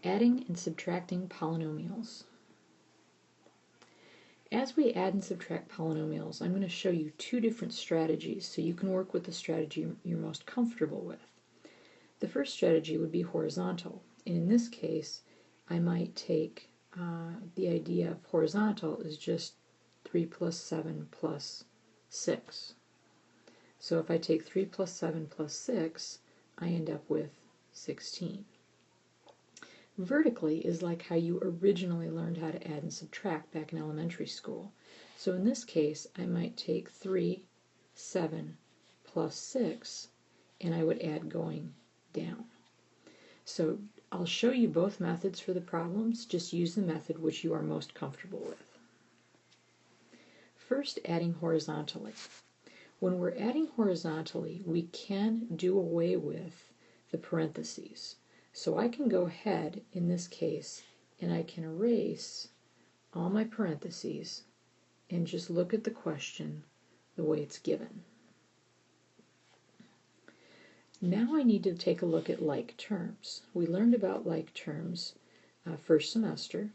Adding and subtracting polynomials. As we add and subtract polynomials, I'm going to show you two different strategies so you can work with the strategy you're most comfortable with. The first strategy would be horizontal, and in this case I might take the idea of horizontal is just 3 plus 7 plus 6. So if I take 3 plus 7 plus 6, I end up with 16. Vertically is like how you originally learned how to add and subtract back in elementary school. So in this case, I might take 3, 7 plus 6, and I would add going down. So I'll show you both methods for the problems. Just use the method which you are most comfortable with. First, adding horizontally. When we're adding horizontally, we can do away with the parentheses. So I can go ahead in this case and I can erase all my parentheses and just look at the question the way it's given. Now I need to take a look at like terms. We learned about like terms first semester.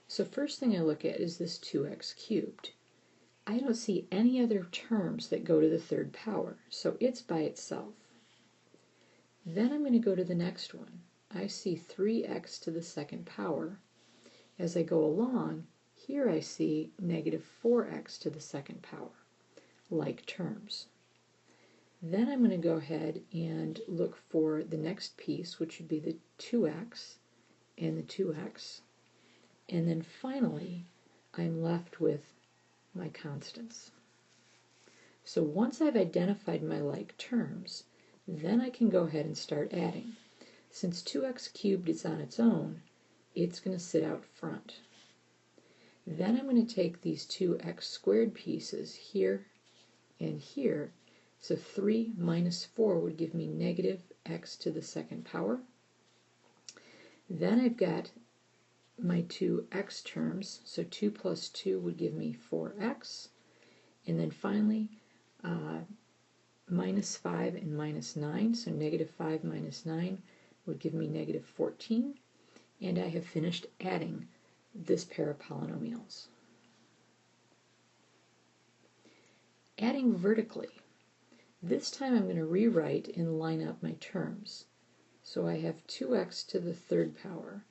So first thing I look at is this 2x cubed. I don't see any other terms that go to the third power, so it's by itself. Then I'm going to go to the next one. I see 3x to the second power. As I go along, here I see negative 4x to the second power, like terms. Then I'm going to go ahead and look for the next piece, which would be the 2x and the 2x. And then finally, I'm left with my constants. So once I've identified my like terms, then I can go ahead and start adding. Since 2x cubed is on its own, it's going to sit out front. Then I'm going to take these two x squared pieces here and here. So 3 minus 4 would give me negative x to the second power. Then I've got my two x terms, so 2 plus 2 would give me 4x. And then finally, minus 5 and minus 9, so negative 5 minus 9 would give me negative 14. And I have finished adding this pair of polynomials. Adding vertically. This time I'm going to rewrite and line up my terms. So I have 2x to the third power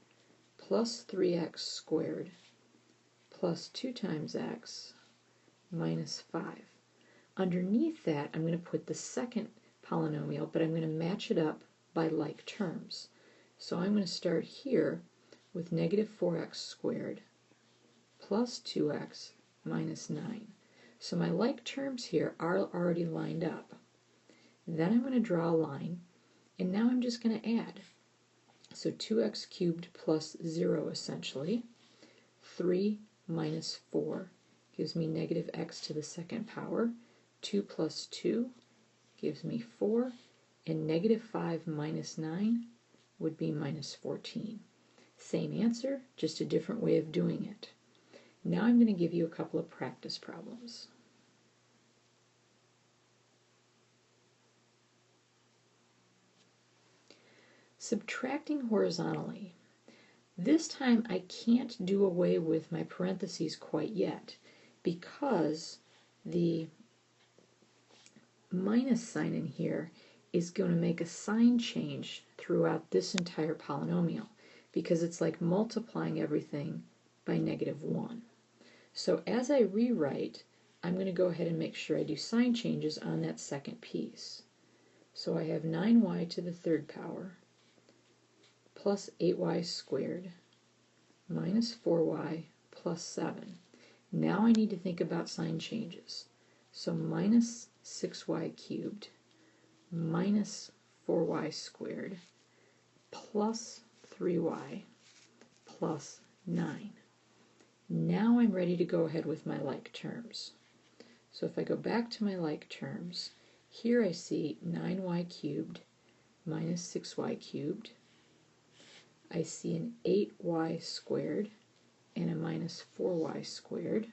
plus 3x squared plus 2 times x minus 5. Underneath that, I'm going to put the second polynomial, but I'm going to match it up by like terms. So I'm going to start here with negative 4x squared plus 2x minus 9. So my like terms here are already lined up. Then I'm going to draw a line, and now I'm just going to add. So 2x cubed plus 0 essentially. 3 minus 4 gives me negative x to the second power. 2 plus 2 gives me 4. And negative 5 minus 9 would be minus 14. Same answer, just a different way of doing it. Now I'm going to give you a couple of practice problems. Subtracting horizontally. This time I can't do away with my parentheses quite yet because the minus sign in here is going to make a sign change throughout this entire polynomial because it's like multiplying everything by negative 1. So as I rewrite, I'm going to go ahead and make sure I do sign changes on that second piece. So I have 9y to the third power plus 8y squared minus 4y plus 7. Now I need to think about sign changes. So minus 6y cubed minus 4y squared plus 3y plus 9. Now I'm ready to go ahead with my like terms. So if I go back to my like terms, here I see 9y cubed minus 6y cubed. I see an 8y squared and a minus 4y squared.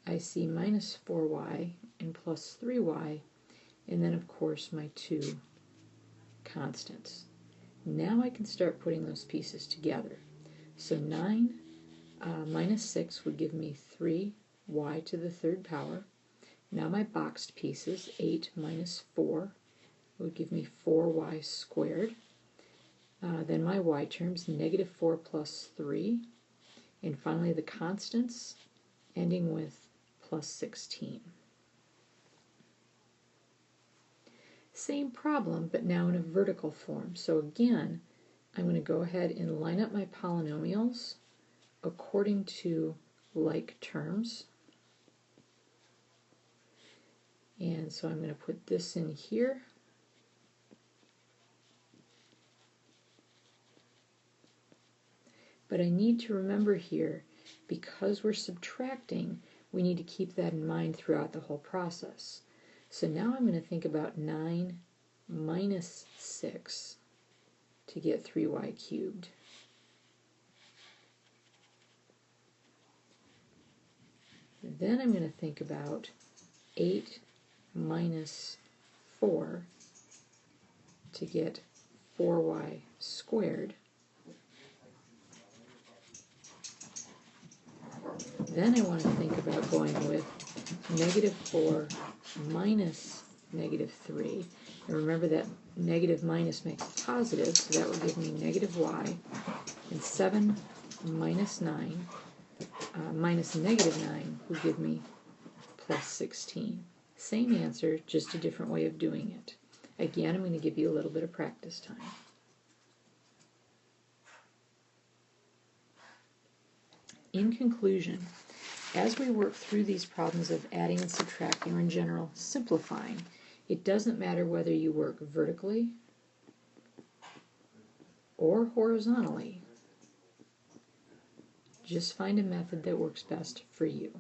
I see minus 4y and plus 3y, and then of course my two constants. Now I can start putting those pieces together. So 9 minus 6 would give me 3y to the third power. Now my boxed pieces, 8 minus 4 would give me 4y squared. Then my y terms, negative 4 plus 3. And finally the constants, ending with plus 16. Same problem, but now in a vertical form. So again, I'm going to go ahead and line up my polynomials according to like terms. And so I'm going to put this in here. But I need to remember here, because we're subtracting, we need to keep that in mind throughout the whole process. So now I'm going to think about 9 minus 6 to get 3y cubed. Then I'm going to think about 8 minus 4 to get 4y squared. Then I want to think about going with negative 4 minus negative 3. And remember that negative minus makes a positive, so that would give me negative y. And 7 minus 9, minus negative 9 would give me plus 16. Same answer, just a different way of doing it. Again, I'm going to give you a little bit of practice time. In conclusion, as we work through these problems of adding and subtracting, or in general simplifying, it doesn't matter whether you work vertically or horizontally. Just find a method that works best for you.